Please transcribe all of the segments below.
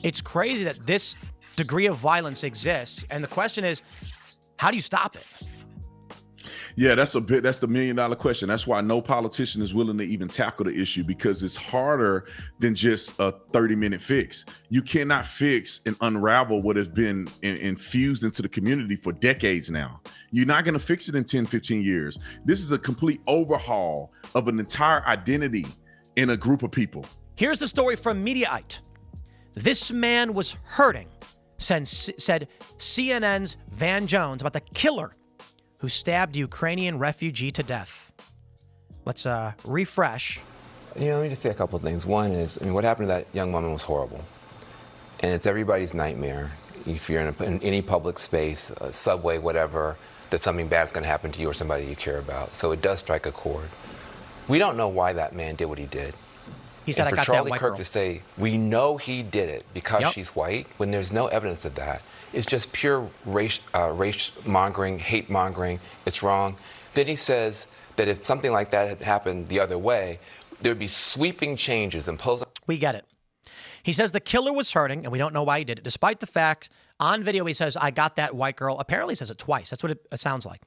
It's crazy that this degree of violence exists. And the question is, how do you stop it? Yeah, that's the $1 million question. That's why no politician is willing to even tackle the issue, because it's harder than just a 30-minute fix. You cannot fix and unravel what has been infused into the community for decades now. You're not going to fix it in 10, 15 years. This is a complete overhaul of an entire identity in a group of people. Here's the story from Mediaite. This man was hurting, said CNN's Van Jones about the killer who stabbed a Ukrainian refugee to death. Let's refresh. Let me just say a couple of things. One is, what happened to that young woman was horrible. And it's everybody's nightmare. If you're in any public space, a subway, whatever, that something bad's going to happen to you or somebody you care about. So it does strike a chord. We don't know why that man did what he did. He said, and I got for Charlie that white Kirk girl to say, we know he did it because she's white, when there's no evidence of that, it's just pure race mongering, hate mongering. It's wrong. Then he says that if something like that had happened the other way, there'd be sweeping changes imposed. We get it. He says the killer was hurting, and we don't know why he did it, despite the fact on video he says, I got that white girl. Apparently he says it twice. That's what it sounds like.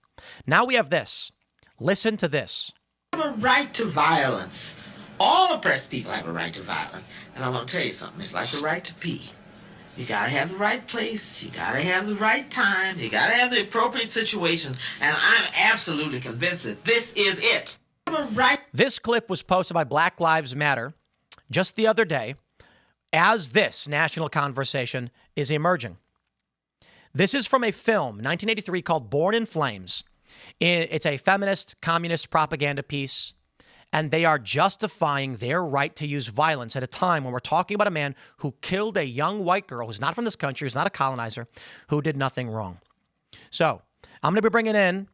Now we have this. Listen to this. We have a right to violence. All oppressed people have a right to violence. And I'm going to tell you something. It's like the right to pee. You got to have the right place. You got to have the right time. You got to have the appropriate situation. And I'm absolutely convinced that this is it. This clip was posted by Black Lives Matter just the other day as this national conversation is emerging. This is from a film, 1983, called Born in Flames. It's a feminist, communist propaganda piece. And they are justifying their right to use violence at a time when we're talking about a man who killed a young white girl who's not from this country, who's not a colonizer, who did nothing wrong. So I'm going to be bringing in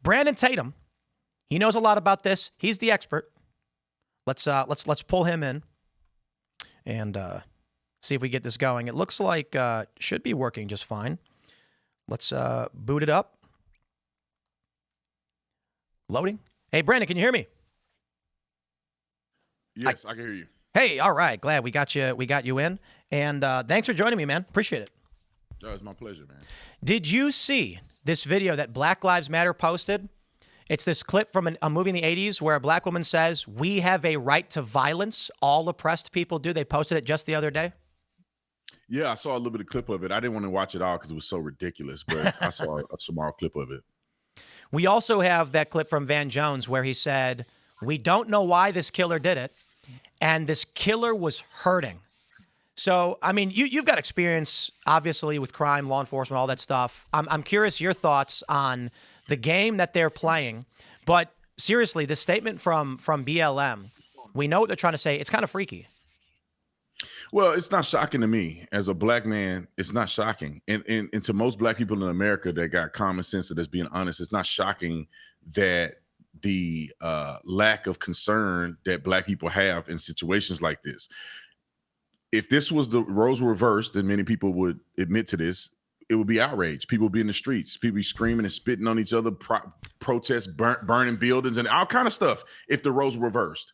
Brandon Tatum. He knows a lot about this. He's the expert. Let's pull him in and see if we get this going. It looks like should be working just fine. Let's boot it up. Loading. Hey, Brandon, can you hear me? Yes, I can hear you. Hey, all right. Glad we got you in. And thanks for joining me, man. Appreciate it. Oh, it's my pleasure, man. Did you see this video that Black Lives Matter posted? It's this clip from a movie in the 80s where a black woman says, we have a right to violence. All oppressed people do. They posted it just the other day. Yeah, I saw a little bit of clip of it. I didn't want to watch it all because it was so ridiculous, but I saw a small clip of it. We also have that clip from Van Jones where he said, we don't know why this killer did it. And this killer was hurting. So, you've got experience, obviously, with crime, law enforcement, all that stuff. I'm curious your thoughts on the game that they're playing. But seriously, the statement from BLM, we know what they're trying to say. It's kind of freaky. Well, it's not shocking to me. As a black man, it's not shocking. And to most black people in America that got common sense, that's being honest, it's not shocking that the lack of concern that black people have in situations like this. If this was the roles were reversed, and many people would admit to this, it would be outrage. People would be in the streets, people be screaming and spitting on each other, protests, burning buildings, and all kind of stuff if the roles were reversed.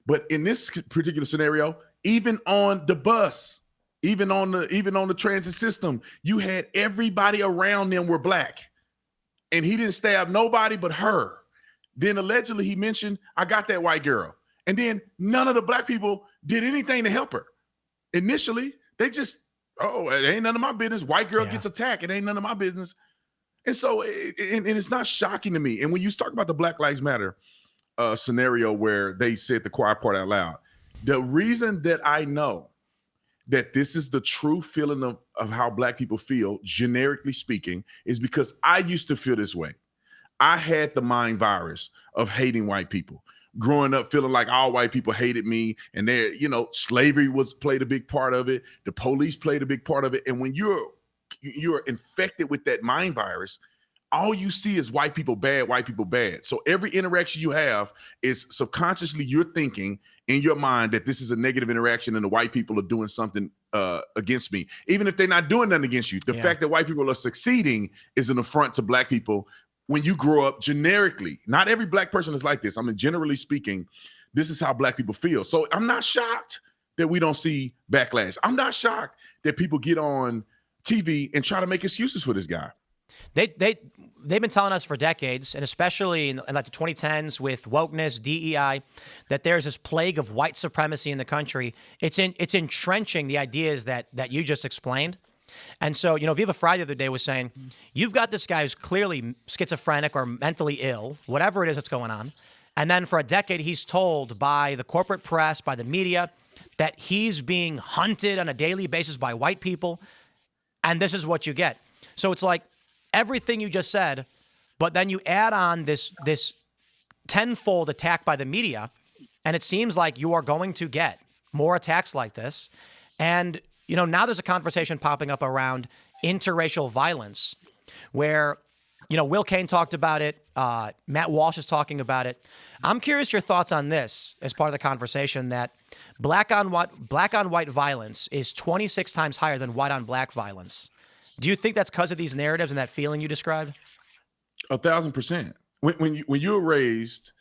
But in this particular scenario, even on the bus, even on the transit system, you had everybody around them were black, and he didn't stab nobody but her. Then allegedly he mentioned, I got that white girl. And then none of the black people did anything to help her. Initially, they just, it ain't none of my business. White girl gets attacked. It ain't none of my business. And so it's not shocking to me. And when you talk about the Black Lives Matter scenario where they said the quiet part out loud, the reason that I know that this is the true feeling of how black people feel, generically speaking, is because I used to feel this way. I had the mind virus of hating white people, growing up feeling like all white people hated me, and slavery played a big part of it. The police played a big part of it. And when you're infected with that mind virus, all you see is white people bad, white people bad. So every interaction you have is subconsciously you're thinking in your mind that this is a negative interaction and the white people are doing something against me. Even if they're not doing nothing against you, the fact that white people are succeeding is an affront to black people. When you grow up generically, not every black person is like this. Generally speaking, this is how black people feel. So I'm not shocked that we don't see backlash. I'm not shocked that people get on TV and try to make excuses for this guy. They've been telling us for decades, and especially in like the 2010s with wokeness, DEI, that there's this plague of white supremacy in the country. It's entrenching the ideas that you just explained. And so, Viva Frei the other day was saying, you've got this guy who's clearly schizophrenic or mentally ill, whatever it is that's going on. And then for a decade, he's told by the corporate press, by the media, that he's being hunted on a daily basis by white people. And this is what you get. So it's like everything you just said, but then you add on this tenfold attack by the media, and it seems like you are going to get more attacks like this. And, now there's a conversation popping up around interracial violence where, Will Cain talked about it. Matt Walsh is talking about it. I'm curious your thoughts on this as part of the conversation, that black on white violence is 26 times higher than white on black violence. Do you think that's because of these narratives and that feeling you described? 1,000%. When you're raised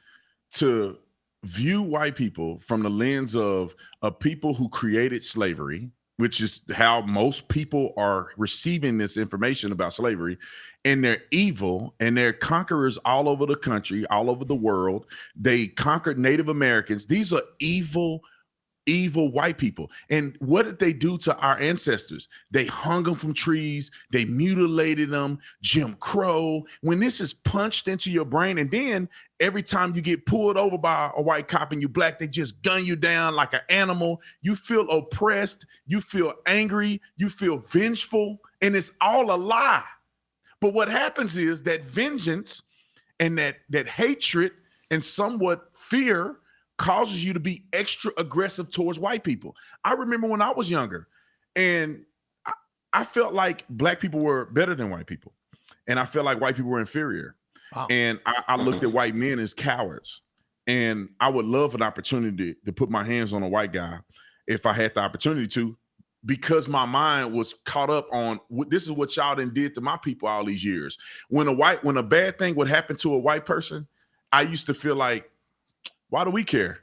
to view white people from the lens of people who created slavery, which is how most people are receiving this information about slavery, and they're evil and they're conquerors all over the country, all over the world. They conquered Native Americans. These are evil white people. And what did they do to our ancestors? They hung them from trees. They mutilated them. Jim Crow. When this is punched into your brain, and then every time you get pulled over by a white cop and you black, they just gun you down like an animal. You feel oppressed. You feel angry. You feel vengeful. And it's all a lie. But what happens is that vengeance and that hatred and somewhat fear causes you to be extra aggressive towards white people. I remember when I was younger, and I felt like black people were better than white people, and I felt like white people were inferior. Wow. And I looked at white men as cowards, and I would love an opportunity to put my hands on a white guy if I had the opportunity to, because my mind was caught up on this is what y'all done did to my people all these years. When a bad thing would happen to a white person, I used to feel like, why do we care?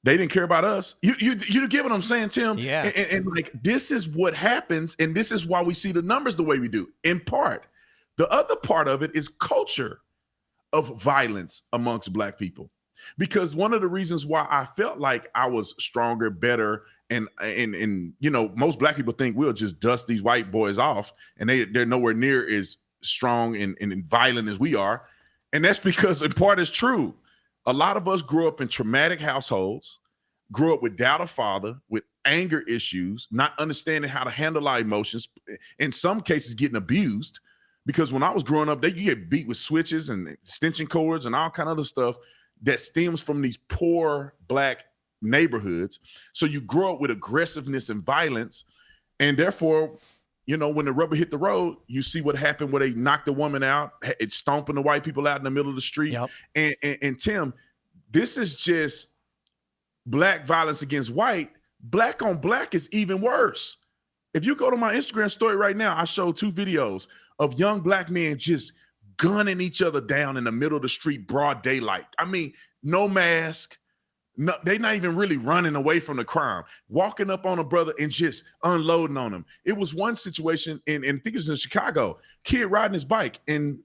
They didn't care about us. You get what I'm saying, Tim? Yeah. And like, this is what happens, and this is why we see the numbers the way we do, in part. The other part of it is culture of violence amongst black people. Because one of the reasons why I felt like I was stronger, better, and most black people think we'll just dust these white boys off, and they're nowhere near as strong and violent as we are. And that's because in part it's true. A lot of us grew up in traumatic households, grew up without a father, with anger issues, not understanding how to handle our emotions, in some cases getting abused. Because when I was growing up, you get beat with switches and extension cords and all kind of other stuff that stems from these poor black neighborhoods. So you grow up with aggressiveness and violence. And therefore, when the rubber hit the road, you see what happened where they knocked the woman out, it's stomping the white people out in the middle of the street. Yep. And Tim, this is just black violence against white. Black on black is even worse. If you go to my Instagram story right now, I showed 2 videos of young black men just gunning each other down in the middle of the street, broad daylight. I mean, no mask. No, they're not even really running away from the crime, walking up on a brother and just unloading on him. It was one situation, and I think it was in Chicago, kid riding his bike, and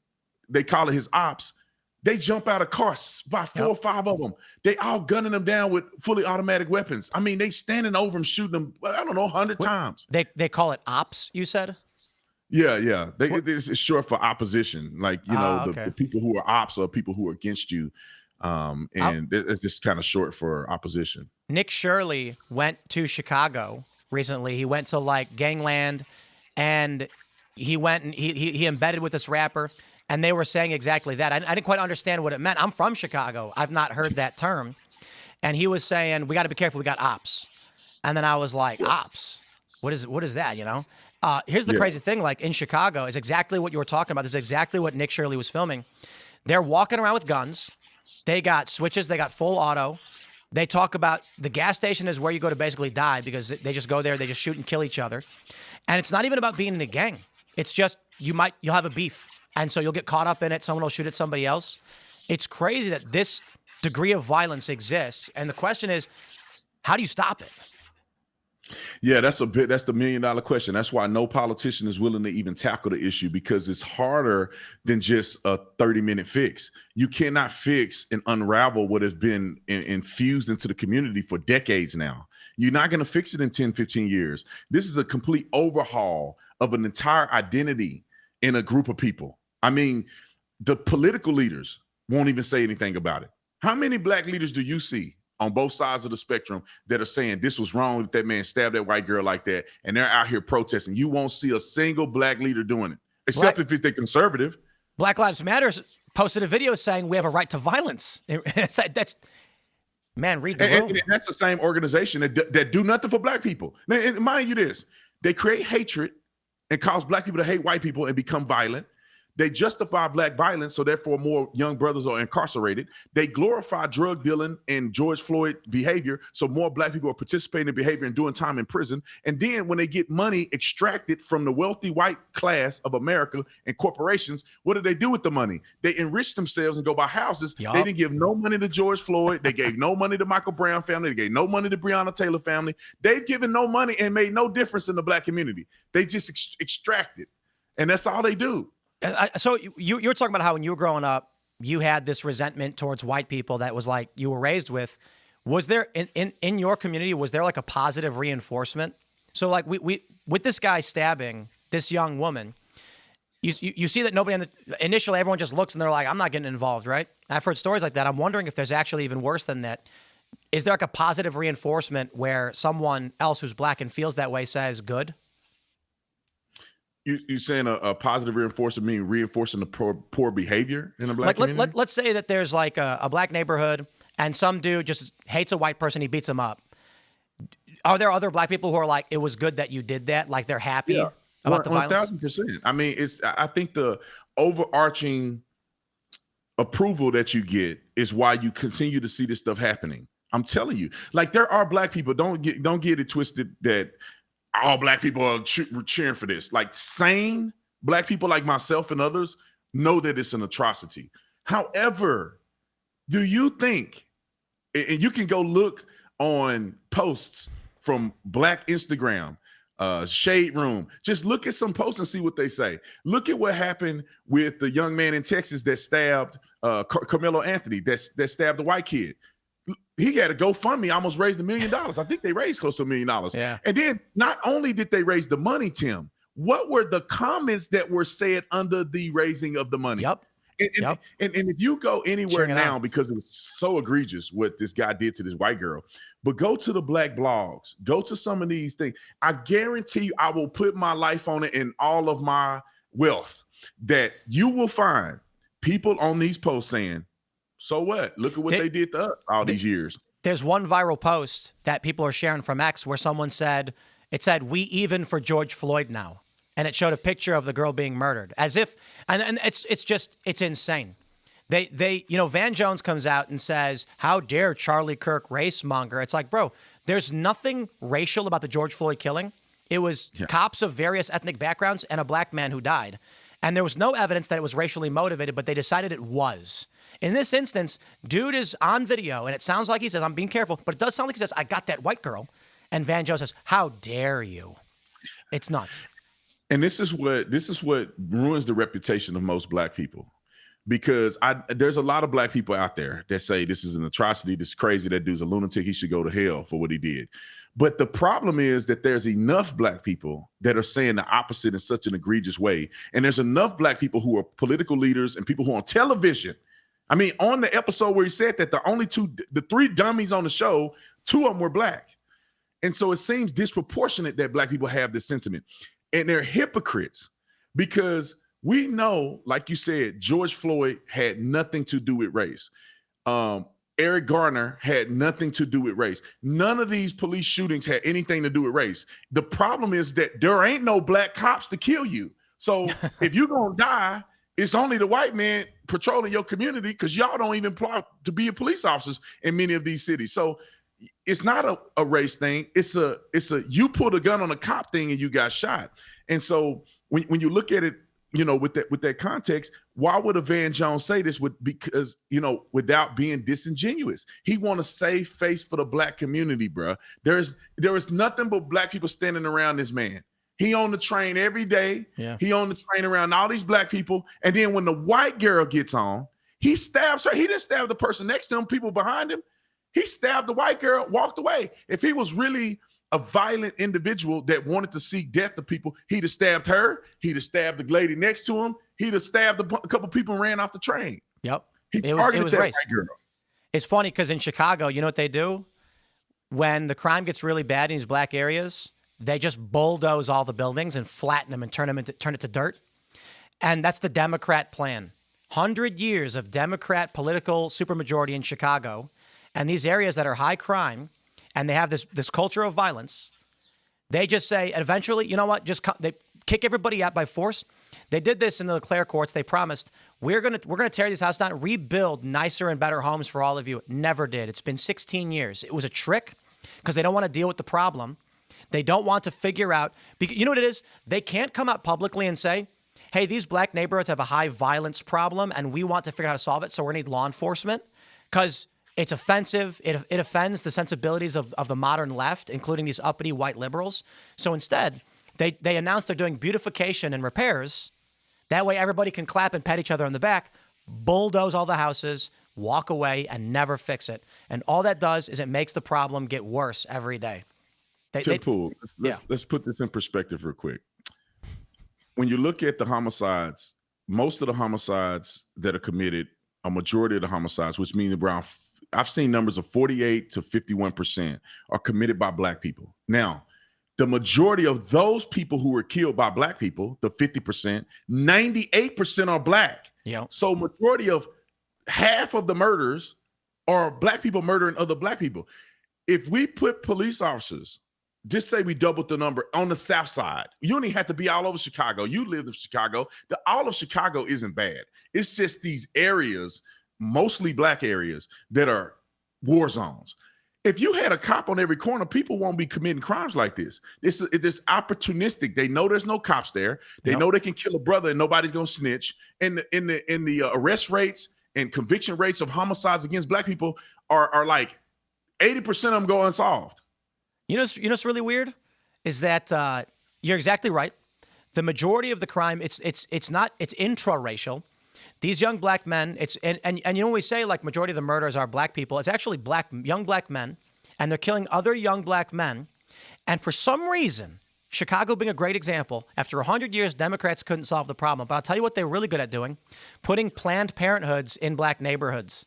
they call it his ops. They jump out of cars, by 4 or 5 of them. They all gunning them down with fully automatic weapons. I mean, they standing over him, shooting them, 100 times. They call it ops, you said? Yeah. It's short for opposition. Like, the people who are ops are people who are against you. And it's just kind of short for opposition. Nick Shirley went to Chicago recently. He went to like Gangland, and he went and he embedded with this rapper, and they were saying exactly that. I didn't quite understand what it meant. I'm from Chicago. I've not heard that term. And he was saying, we got to be careful. We got ops. And then I was like, ops? What is that, Here's the crazy thing. Like in Chicago, it's exactly what you were talking about. This is exactly what Nick Shirley was filming. They're walking around with guns. They got switches. They got full auto. They talk about the gas station is where you go to basically die, because they just go there. They just shoot and kill each other. And it's not even about being in a gang. It's just you'll have a beef. And so you'll get caught up in it. Someone will shoot at somebody else. It's crazy that this degree of violence exists. And the question is, how do you stop it? Yeah, that's the $1 million question. That's why no politician is willing to even tackle the issue, because it's harder than just a 30-minute fix. You cannot fix and unravel what has been infused into the community for decades now. You're not going to fix it in 10, 15 years. This is a complete overhaul of an entire identity in a group of people. I mean, the political leaders won't even say anything about it. How many black leaders do you see on both sides of the spectrum that are saying this was wrong that man stabbed that white girl like that, and they're out here protesting? You won't see a single black leader doing it, except if they're conservative. Black Lives Matter posted a video saying we have a right to violence. That's, man, read the room. And that's the same organization that do nothing for black people. Now, and mind you this, they create hatred and cause black people to hate white people and become violent. They justify black violence, so therefore more young brothers are incarcerated. They glorify drug dealing and George Floyd behavior, so more black people are participating in behavior and doing time in prison. And then when they get money extracted from the wealthy white class of America and corporations, what do they do with the money? They enrich themselves and go buy houses. Yep. They didn't give no money to George Floyd. They gave no money to Michael Brown family. They gave no money to Breonna Taylor family. They've given no money and made no difference in the black community. They just extract it. And that's all they do. So you were talking about how when you were growing up, you had this resentment towards white people that was like you were raised with. Was there in your community, was there like a positive reinforcement? So like we with this guy stabbing this young woman, you see that nobody initially everyone just looks and they're like, I'm not getting involved, right? I've heard stories like that. I'm wondering if there's actually even worse than that. Is there like a positive reinforcement where someone else who's black and feels that way says good? You saying a positive reinforcement mean reinforcing the poor behavior in a black community? Let's say that there's like a black neighborhood and some dude just hates a white person, he beats him up. Are there other black people who are like, it was good that you did that? Like they're happy about the violence? 1,000%. I mean, I think the overarching approval that you get is why you continue to see this stuff happening. I'm telling you, like there are black people, don't get it twisted that all black people are cheering for this. Like sane black people like myself and others know that it's an atrocity. However, do you think, and you can go look on posts from black Instagram, Shade Room, just look at some posts and see what they say. Look at what happened with the young man in Texas that stabbed Carmelo Anthony, that stabbed the white kid. He had a GoFundMe, almost raised $1 million. I think they raised close to $1 million. Yeah. And then not only did they raise the money, Tim, what were the comments that were said under the raising of the money? Yep. And if you go anywhere now, because it was so egregious what this guy did to this white girl, but go to the black blogs, go to some of these things. I guarantee you, I will put my life on it and all of my wealth that you will find people on these posts saying, so what? Look at what they did to us all these years. There's one viral post that people are sharing from X where someone said, we even for George Floyd now. And it showed a picture of the girl being murdered as if, and it's insane. They Van Jones comes out and says, how dare Charlie Kirk race monger? It's like, bro, there's nothing racial about the George Floyd killing. It was cops of various ethnic backgrounds and a black man who died. And there was no evidence that it was racially motivated, but they decided it was. In this instance, dude is on video, and it sounds like he says, I'm being careful, but it does sound like he says, I got that white girl. And Van Jones says, how dare you? It's nuts. And this is what ruins the reputation of most black people. Because there's a lot of black people out there that say this is an atrocity, this is crazy, that dude's a lunatic, he should go to hell for what he did. But the problem is that there's enough black people that are saying the opposite in such an egregious way. And there's enough black people who are political leaders and people who are on television. I mean, on the episode where he said that the three dummies on the show, 2 of them were black. And so it seems disproportionate that black people have this sentiment. And they're hypocrites because we know, like you said, George Floyd had nothing to do with race. Eric Garner had nothing to do with race. None of these police shootings had anything to do with race. The problem is that there ain't no black cops to kill you. So if you're going to die, it's only the white man patrolling your community because y'all don't even apply to be police officers in many of these cities. So it's not a race thing. It's a you put a gun on a cop thing and you got shot. And so when you look at it with that context, why would a Van Jones say this? Because without being disingenuous, he want to save face for the black community, bro. There is nothing but black people standing around this man. He on the train every day. Yeah. He on the train around all these black people, and then when the white girl gets on, he stabs her. He didn't stab the person next to him, people behind him. He stabbed the white girl, walked away. If he was really a violent individual that wanted to seek death to people, he'd have stabbed her. He'd have stabbed the lady next to him. He'd have stabbed a couple people and ran off the train. Yep. He it targeted was that race. white girl. It's funny because in Chicago, you know what they do? When the crime gets really bad in these black areas, they just bulldoze all the buildings and flatten them and turn it to dirt. And that's the Democrat plan. 100 years of Democrat political supermajority in Chicago, and these areas that are high crime, and they have this culture of violence. They just say, eventually, you know what? They kick everybody out by force. They did this in the Leclerc courts. They promised we're gonna tear these houses down, rebuild nicer and better homes for all of you. Never did. It's been 16 years. It was a trick because they don't want to deal with the problem. They don't want to figure out. You know what it is? They can't come out publicly and say, hey, these black neighborhoods have a high violence problem, and we want to figure out how to solve it, so we need law enforcement, because it's offensive. It offends the sensibilities of the modern left, including these uppity white liberals. So instead, they announce they're doing beautification and repairs. That way everybody can clap and pat each other on the back, bulldoze all the houses, walk away, and never fix it. And all that does is it makes the problem get worse every day. Tim Pool, let's put this in perspective real quick. When you look at the homicides, most of the homicides that are committed, a majority of the homicides, which means around, I've seen numbers of 48 to 51% are committed by black people. Now, the majority of those people who were killed by black people, the 50%, 98% are black. Yeah. So majority of half of the murders are black people murdering other black people. If we put police officers, just say we doubled the number on the South Side. You don't even have to be all over Chicago. You live in Chicago. All of Chicago isn't bad. It's just these areas, mostly black areas, that are war zones. If you had a cop on every corner, people won't be committing crimes like this. It's opportunistic. They know there's no cops there. They know they can kill a brother and nobody's gonna snitch. And in the arrest rates and conviction rates of homicides against black people are like 80% of them go unsolved. You know what's really weird is that you're exactly right. The majority of the crime, it's intraracial. These young black men, and you know when we say like majority of the murders are black people, it's actually young black men, and they're killing other young black men. And for some reason, Chicago being a great example, after 100 years, Democrats couldn't solve the problem. But I'll tell you what they're really good at doing: putting Planned Parenthoods in black neighborhoods.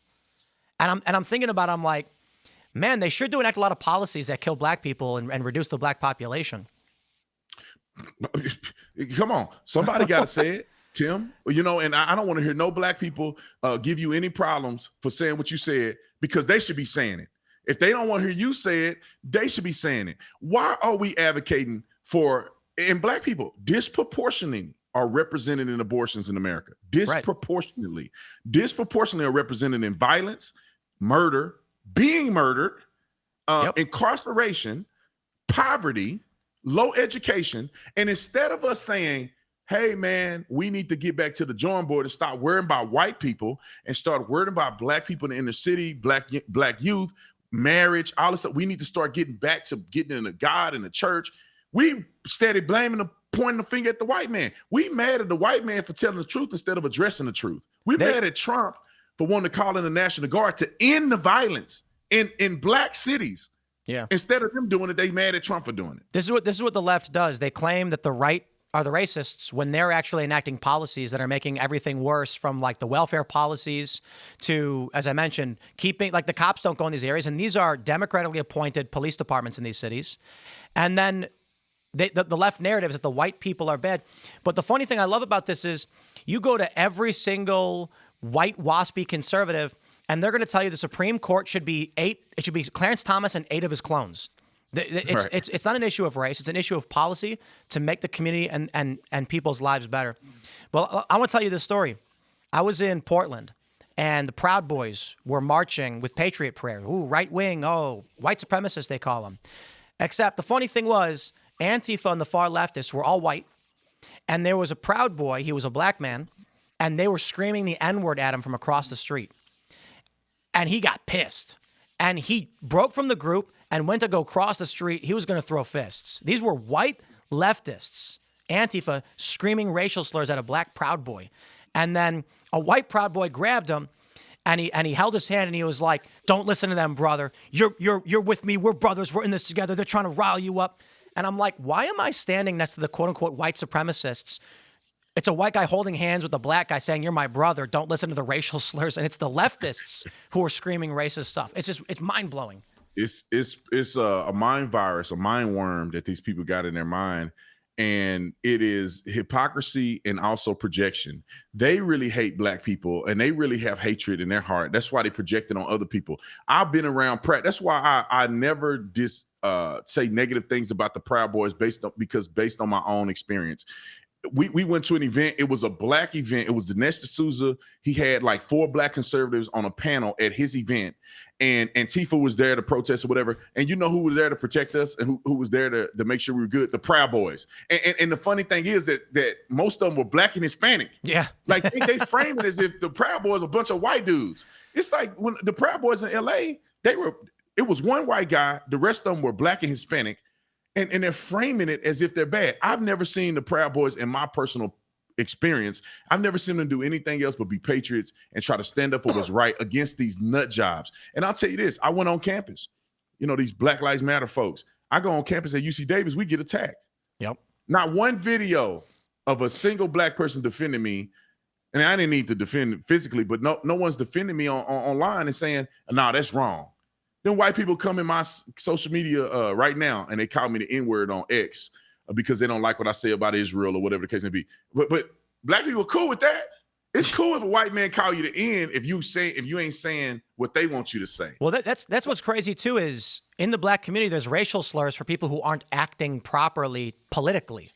And I'm thinking about it, I'm like, man, they sure do enact a lot of policies that kill black people and reduce the black population. Come on, somebody got to say it, Tim. And I don't want to hear no black people give you any problems for saying what you said, because they should be saying it. If they don't want to hear you say it, they should be saying it. Why are we advocating for, and black people disproportionately are represented in abortions in America? Disproportionately are represented in violence, murder, being murdered, incarceration, poverty, low education. And instead of us saying, hey, man, we need to get back to the drawing board and stop worrying about white people and start worrying about black people in the inner city, black youth, marriage, all this stuff. We need to start getting back to getting into God and the church. We started pointing the finger at the white man. We mad at the white man for telling the truth instead of addressing the truth. We mad at Trump for wanting to call in the National Guard to end the violence in black cities. Yeah. Instead of them doing it, they mad at Trump for doing it. This is what the left does. They claim that the right are the racists when they're actually enacting policies that are making everything worse, from like the welfare policies to, as I mentioned, keeping, like, the cops don't go in these areas. And these are democratically appointed police departments in these cities. And then the left narrative is that the white people are bad. But the funny thing I love about this is you go to every single white waspy conservative, and they're going to tell you the Supreme Court should be Clarence Thomas and 8 of his clones. It's not an issue of race. It's an issue of policy to make the community and people's lives better. Well, I want to tell you this story. I was in Portland, and the Proud Boys were marching with Patriot Prayer. Ooh, right wing. Oh, white supremacists, they call them. Except the funny thing was, Antifa and the far leftists were all white. And there was a Proud Boy. He was a black man. And they were screaming the N-word at him from across the street. And he got pissed. And he broke from the group and went to go cross the street. He was going to throw fists. These were white leftists, Antifa, screaming racial slurs at a black Proud Boy. And then a white Proud Boy grabbed him, and he held his hand, and he was like, "Don't listen to them, brother. You're with me. We're brothers. We're in this together. They're trying to rile you up." And I'm like, why am I standing next to the quote-unquote white supremacists? It's a white guy holding hands with a black guy saying, "You're my brother. Don't listen to the racial slurs." And it's the leftists who are screaming racist stuff. It's mind-blowing. It's a mind virus, a mind worm that these people got in their mind. And it is hypocrisy and also projection. They really hate black people, and they really have hatred in their heart. That's why they project it on other people. I've been around That's why I never say negative things about the Proud Boys based on my own experience. We went to an event. It was a black event. It was Dinesh D'Souza. He had like 4 black conservatives on a panel at his event, and Antifa was there to protest or whatever. And you know who was there to protect us and who was there to make sure we were good? The Proud Boys. And the funny thing is that most of them were black and Hispanic. Yeah. Like they frame it as if the Proud Boys are a bunch of white dudes. It's like when the Proud Boys in LA, it was one white guy. The rest of them were black and Hispanic. And they're framing it as if they're bad. I've never seen the Proud Boys in my personal experience. I've never seen them do anything else but be patriots and try to stand up for what's right against these nut jobs. And I'll tell you this, I went on campus. You know, these Black Lives Matter folks. I go on campus at UC Davis, we get attacked. Yep. Not one video of a single black person defending me. And I didn't need to defend physically, but no one's defending me online and saying, "No, that's wrong." Then white people come in my social media right now and they call me the N-word on X because they don't like what I say about Israel or whatever the case may be. But black people are cool with that. It's cool if a white man call you the N if you ain't saying what they want you to say. Well, that's what's crazy too is in the black community there's racial slurs for people who aren't acting properly politically.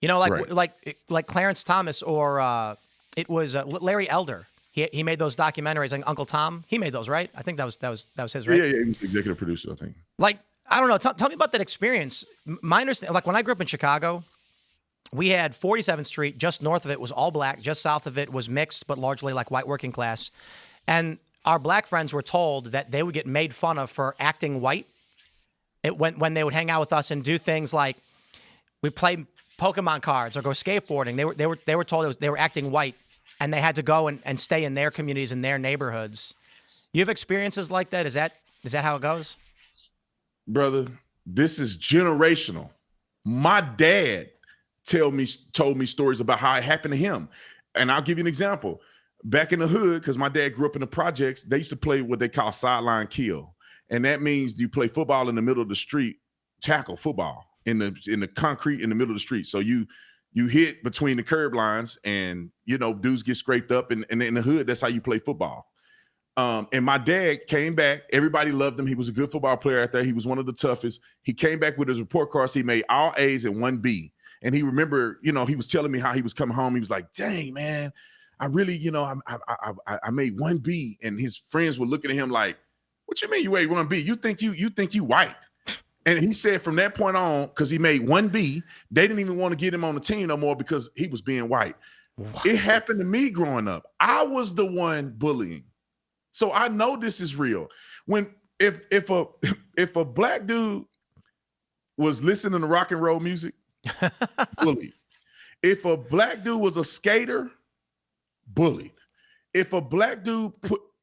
You know, like Clarence Thomas or it was Larry Elder. He made those documentaries, like Uncle Tom. He made those, right? I think that was his, right? Yeah, he was executive producer, I think. Like, I don't know. Tell me about that experience. My understanding, like when I grew up in Chicago, we had 47th Street. Just north of it was all black. Just south of it was mixed, but largely like white working class. And our black friends were told that they would get made fun of for acting white. When they would hang out with us and do things like we play Pokemon cards or go skateboarding. They were told they were acting white. And they had to go and stay in their communities, in their neighborhoods. You have experiences like that? Is that how it goes? Brother, this is generational. My dad told me stories about how it happened to him. And I'll give you an example. Back in the hood, because my dad grew up in the projects, they used to play what they call sideline kill. And that means you play football in the middle of the street, tackle football in the concrete in the middle of the street. So you hit between the curb lines and, you know, dudes get scraped up. And in the hood, that's how you play football. And my dad came back. Everybody loved him. He was a good football player out there. He was one of the toughest. He came back with his report cards. He made all A's and 1 B. And he remembered, you know, he was telling me how he was coming home. He was like, "Dang, man, I really, you know, I made 1 B." And his friends were looking at him like, "What you mean you made 1 B? You think you white?" And he said from that point on, because he made 1 B, they didn't even want to get him on the team no more because he was being white. Wow. It happened to me growing up. I was the one bullying. So I know this is real. If a black dude was listening to rock and roll music, bullied. If a black dude was a skater, bullied. If a black dude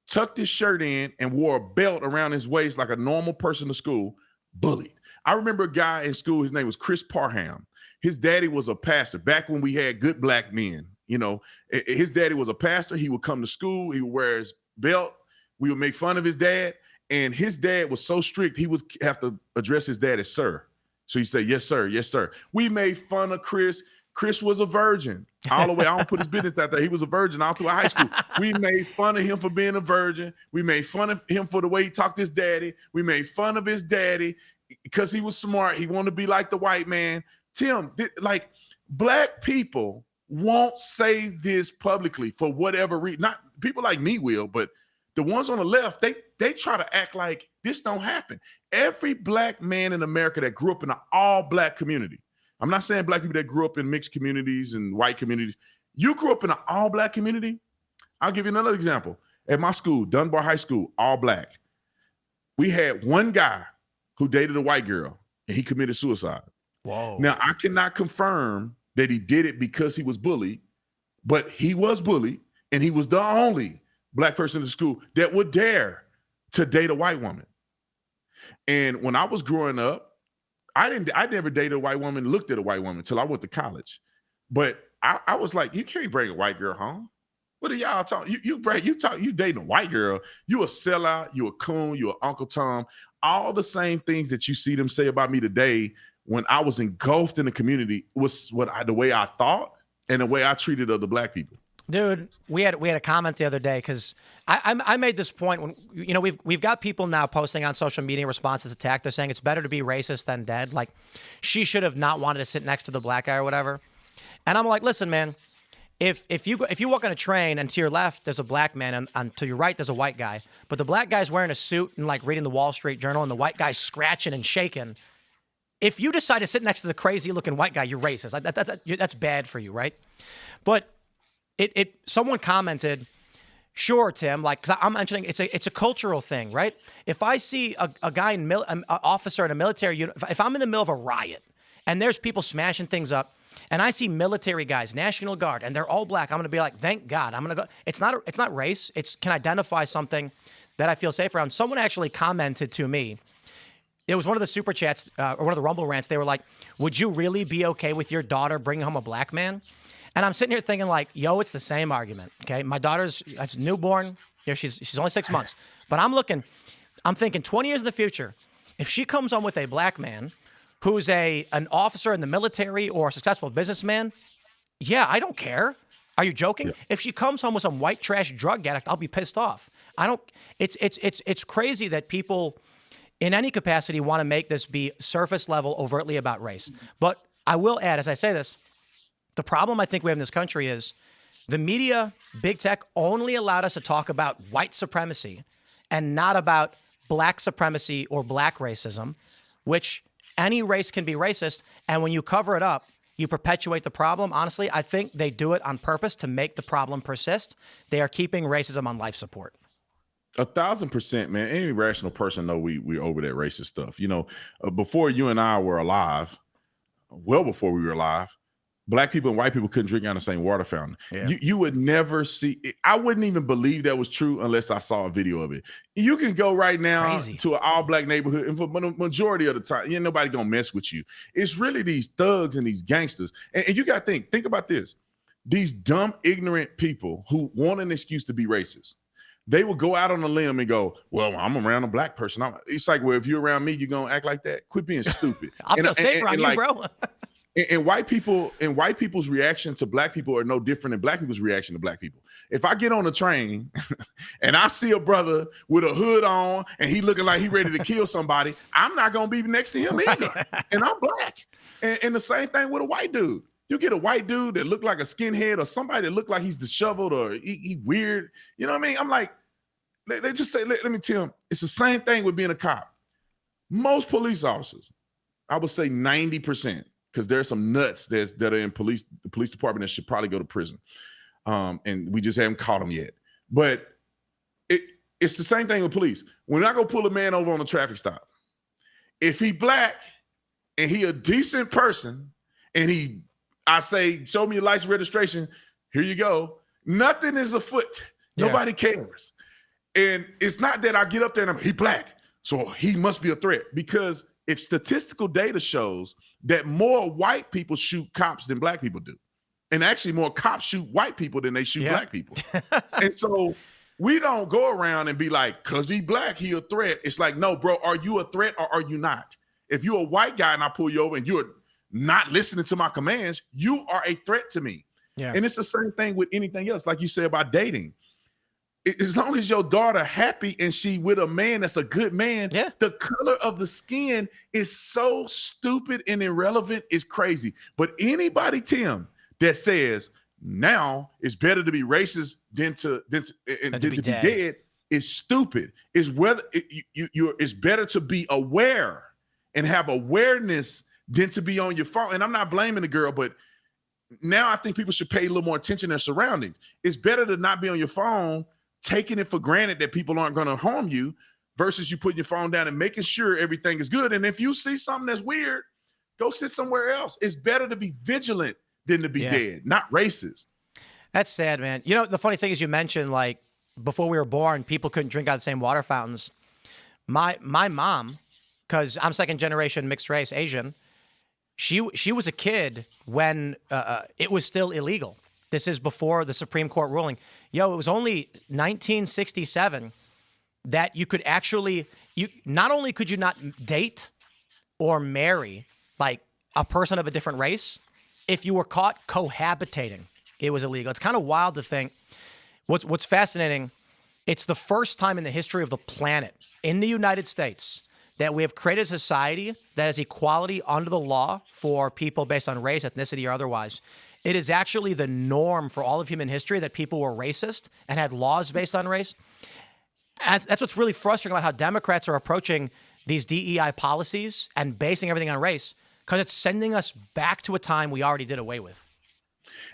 tucked his shirt in and wore a belt around his waist like a normal person to school, bullied. I remember a guy in school, his name was Chris Parham. His daddy was a pastor back when we had good black men. You know, his daddy was a pastor. He would come to school. He would wear his belt. We would make fun of his dad. And his dad was so strict, he would have to address his dad as sir. So he'd say, "Yes, sir. Yes, sir." We made fun of Chris. Chris was a virgin all the way. I don't put his business out there. He was a virgin all through high school. We made fun of him for being a virgin. We made fun of him for the way he talked to his daddy. We made fun of his daddy because he was smart. He wanted to be like the white man. Tim, like black people won't say this publicly for whatever reason. Not people like me will, but the ones on the left, they try to act like this don't happen. Every black man in America that grew up in an all black community, I'm not saying black people that grew up in mixed communities and white communities. You grew up in an all black community. I'll give you another example. At my school, Dunbar High School, all black. We had one guy who dated a white girl and he committed suicide. Whoa. Now, I cannot confirm that he did it because he was bullied, but he was bullied and he was the only black person in the school that would dare to date a white woman. And when I was growing up, I never dated a white woman, looked at a white woman until I went to college. But I was like, you can't bring a white girl home. What are y'all talking? You dating a white girl, you a sellout, you a coon, you a Uncle Tom, all the same things that you see them say about me today when I was engulfed in the community was the way I thought and the way I treated other black people. Dude, we had a comment the other day because I made this point when, you know, we've got people now posting on social media in response to this attack. They're saying it's better to be racist than dead. Like, she should have not wanted to sit next to the black guy or whatever. And I'm like, listen, man, if you walk on a train and to your left there's a black man and to your right there's a white guy, but the black guy's wearing a suit and like reading the Wall Street Journal and the white guy's scratching and shaking. If you decide to sit next to the crazy looking white guy, you're racist. That's bad for you, right? But someone commented, sure, Tim, like, because I'm mentioning it's a cultural thing, right? If I see a guy an officer in a military unit, if I'm in the middle of a riot and there's people smashing things up, and I see military guys, National Guard, and they're all black, I'm going to be like, thank God. I'm going to go. It's not race. It's can identify something that I feel safe around. Someone actually commented to me. It was one of the super chats or one of the Rumble rants. They were like, would you really be okay with your daughter bringing home a black man? And I'm sitting here thinking like, yo, it's the same argument. Okay, my daughter's newborn. You know, she's only 6 months. But I'm thinking 20 years in the future, if she comes home with a black man who's an officer in the military or a successful businessman, yeah, I don't care. Are you joking? Yeah. If she comes home with some white trash drug addict, I'll be pissed off. It's crazy that people in any capacity want to make this be surface level overtly about race. But I will add, as I say this, the problem I think we have in this country is the media, big tech, only allowed us to talk about white supremacy and not about black supremacy or black racism, which any race can be racist. And when you cover it up, you perpetuate the problem. Honestly, I think they do it on purpose to make the problem persist. They are keeping racism on life support. 1,000%, man. Any rational person know we're over that racist stuff. You know, before you and I were alive, well before we were alive, black people and white people couldn't drink out of the same water fountain. Yeah. You would never see it. I wouldn't even believe that was true unless I saw a video of it. You can go right now to an all-black neighborhood, and for the majority of the time, ain't nobody gonna mess with you. It's really these thugs and these gangsters. And you got to think about this. These dumb, ignorant people who want an excuse to be racist, they will go out on a limb and go, well, I'm around a black person. It's like, well, if you're around me, you're gonna act like that? Quit being stupid. I feel safe around you, bro. And white people's reaction to black people are no different than black people's reaction to black people. If I get on a train and I see a brother with a hood on and he looking like he ready to kill somebody, I'm not going to be next to him either. And I'm black. And the same thing with a white dude. You get a white dude that look like a skinhead or somebody that look like he's disheveled or he weird. You know what I mean? I'm like, they just say, let me tell him, it's the same thing with being a cop. Most police officers, I would say 90%, because there's some nuts that are in the police department that should probably go to prison. And we just haven't caught them yet. But it's the same thing with police. When I go pull a man over on a traffic stop, if he black and he a decent person and I say, show me your license registration, here you go. Nothing is afoot. Yeah. Nobody cares. And it's not that I get up there and he black, so he must be a threat. Because if statistical data shows that more white people shoot cops than black people do, and actually more cops shoot white people than they shoot black people. And so we don't go around and be like, cause he black, he a threat. It's like, no, bro, are you a threat or are you not? If you're a white guy and I pull you over and you're not listening to my commands, you are a threat to me. Yeah. And it's the same thing with anything else. Like you said about dating. As long as your daughter happy and she with a man that's a good man, the color of the skin is so stupid and irrelevant, it's crazy. But anybody, Tim, that says now it's better to be racist than to be dead is stupid. Is whether it's better to be aware and have awareness than to be on your phone. And I'm not blaming the girl, but now I think people should pay a little more attention to their surroundings. It's better to not be on your phone, taking it for granted that people aren't going to harm you, versus you putting your phone down and making sure everything is good. And if you see something that's weird, go sit somewhere else. It's better to be vigilant than to be dead, not racist. That's sad, man. You know, the funny thing is you mentioned, like, before we were born, people couldn't drink out of the same water fountains. My mom, because I'm second generation mixed race Asian, she was a kid when it was still illegal. This is before the Supreme Court ruling. It was only 1967 that you could actually, not only could you not date or marry like a person of a different race, if you were caught cohabitating, it was illegal. It's kind of wild to think. What's fascinating, it's the first time in the history of the planet in the United States that we have created a society that has equality under the law for people based on race, ethnicity, or otherwise. It is actually the norm for all of human history that people were racist and had laws based on race. And that's what's really frustrating about how Democrats are approaching these DEI policies and basing everything on race, because it's sending us back to a time we already did away with.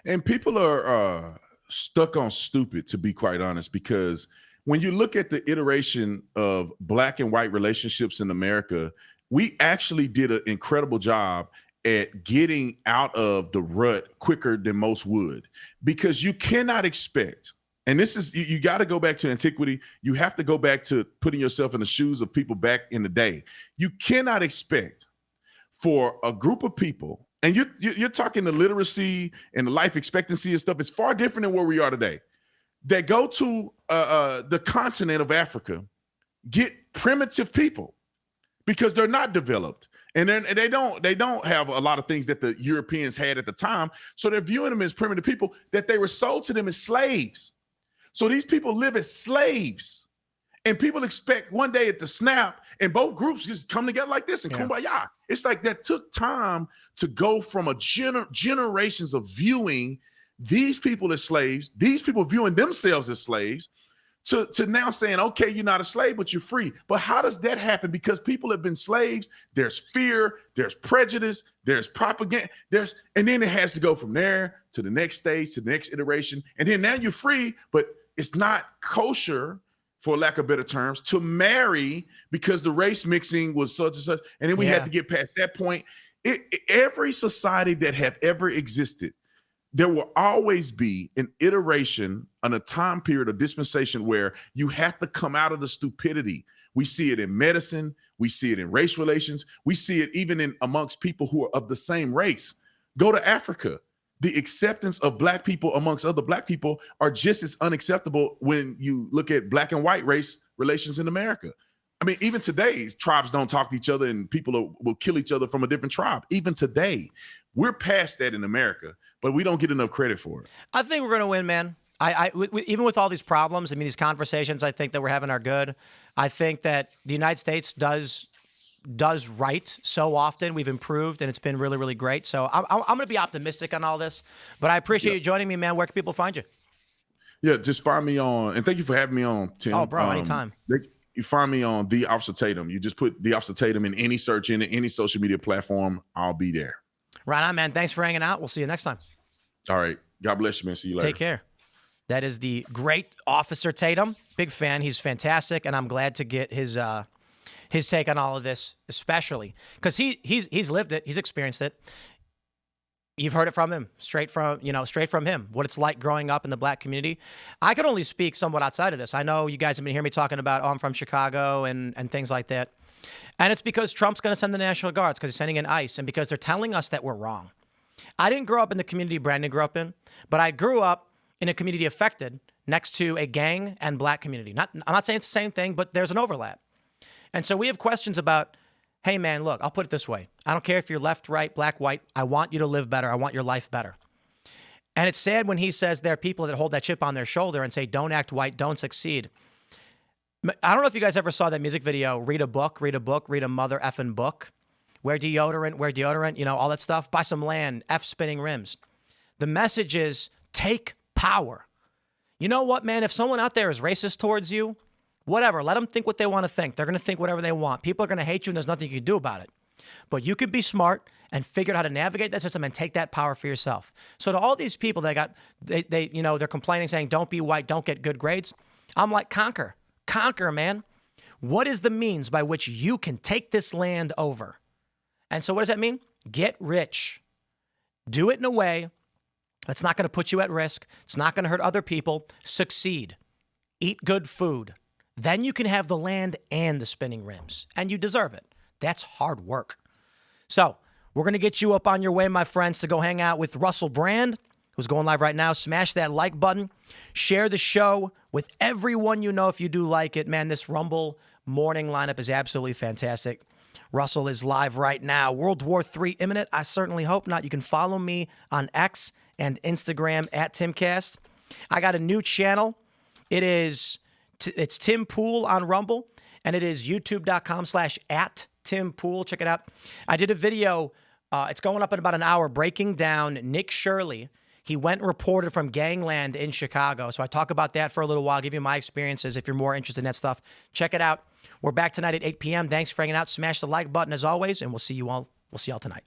And people are stuck on stupid, to be quite honest, because when you look at the iteration of black and white relationships in America, we actually did an incredible job at getting out of the rut quicker than most would, because you cannot expect, and this is, you got to go back to antiquity. You have to go back to putting yourself in the shoes of people back in the day. You cannot expect for a group of people, and you're talking the literacy and the life expectancy and stuff, it's far different than where we are today, that go to the continent of Africa, get primitive people because they're not developed. And they don't have a lot of things that the Europeans had at the time. So they're viewing them as primitive people, that they were sold to them as slaves. So these people live as slaves. And people expect one day at the snap and both groups just come together like this and kumbaya. It's like that took time to go from a generations of viewing these people as slaves, these people viewing themselves as slaves, to now saying, okay, you're not a slave, but you're free. But how does that happen? Because people have been slaves. There's fear, there's prejudice, there's propaganda, and then it has to go from there to the next stage, to the next iteration. And then now you're free, but it's not kosher, for lack of better terms, to marry because the race mixing was such and such. And then we had to get past that point. Every society that have ever existed, there will always be an iteration on a time period of dispensation where you have to come out of the stupidity. We see it in medicine. We see it in race relations. We see it even in amongst people who are of the same race. Go to Africa. The acceptance of black people amongst other black people are just as unacceptable when you look at black and white race relations in America. I mean, even today, tribes don't talk to each other and people will kill each other from a different tribe. Even today, we're past that in America, but we don't get enough credit for it. I think we're going to win, man. Even with all these problems, I mean, these conversations I think that we're having are good. I think that the United States does right so often. We've improved, and it's been really, really great. So I'm going to be optimistic on all this, but I appreciate you joining me, man. Where can people find you? Yeah, just find me on, and thank you for having me on, Tim. Oh, bro, anytime. You find me on The Officer Tatum. You just put The Officer Tatum in any search in any social media platform. I'll be there. Right on, man. Thanks for hanging out. We'll see you next time. All right. God bless you, man. See you later. Take care. That is the great Officer Tatum. Big fan. He's fantastic, and I'm glad to get his take on all of this, especially because he's lived it. He's experienced it. You've heard it from him, straight from him, what it's like growing up in the black community. I can only speak somewhat outside of this. I know you guys have been hearing me talking about, I'm from Chicago and things like that. And it's because Trump's going to send the National Guards, because he's sending in ICE, and because they're telling us that we're wrong. I didn't grow up in the community Brandon grew up in, but I grew up in a community affected next to a gang and black community. I'm not saying it's the same thing, but there's an overlap. And so we have questions about, hey, man, look, I'll put it this way. I don't care if you're left, right, black, white. I want you to live better. I want your life better. And it's sad when he says there are people that hold that chip on their shoulder and say, don't act white, don't succeed. I don't know if you guys ever saw that music video, read a book, read a mother effing book. Wear deodorant, all that stuff. Buy some land, F spinning rims. The message is take power. You know what, man? If someone out there is racist towards you, whatever, let them think what they want to think. They're going to think whatever they want. People are going to hate you, and there's nothing you can do about it. But you could be smart and figure out how to navigate that system and take that power for yourself. So to all these people that they're complaining, saying, don't be white, don't get good grades. I'm like, conquer, man. What is the means by which you can take this land over? And so what does that mean? Get rich. Do it in a way that's not going to put you at risk. It's not going to hurt other people. Succeed. Eat good food. Then you can have the land and the spinning rims. And you deserve it. That's hard work. So we're going to get you up on your way, my friends, to go hang out with Russell Brand, who's going live right now. Smash that like button. Share the show with everyone you know if you do like it. Man, this Rumble morning lineup is absolutely fantastic. Russell is live right now. World War III imminent? I certainly hope not. You can follow me on X and Instagram at Timcast. I got a new channel. It's Tim Pool on Rumble, and it is youtube.com/@TimPool. Check it out. I did a video. It's going up in about an hour, breaking down Nick Shirley. He went and reported from Gangland in Chicago. So I talk about that for a little while, give you my experiences if you're more interested in that stuff. Check it out. We're back tonight at 8 p.m. Thanks for hanging out. Smash the like button as always, and we'll see you all tonight.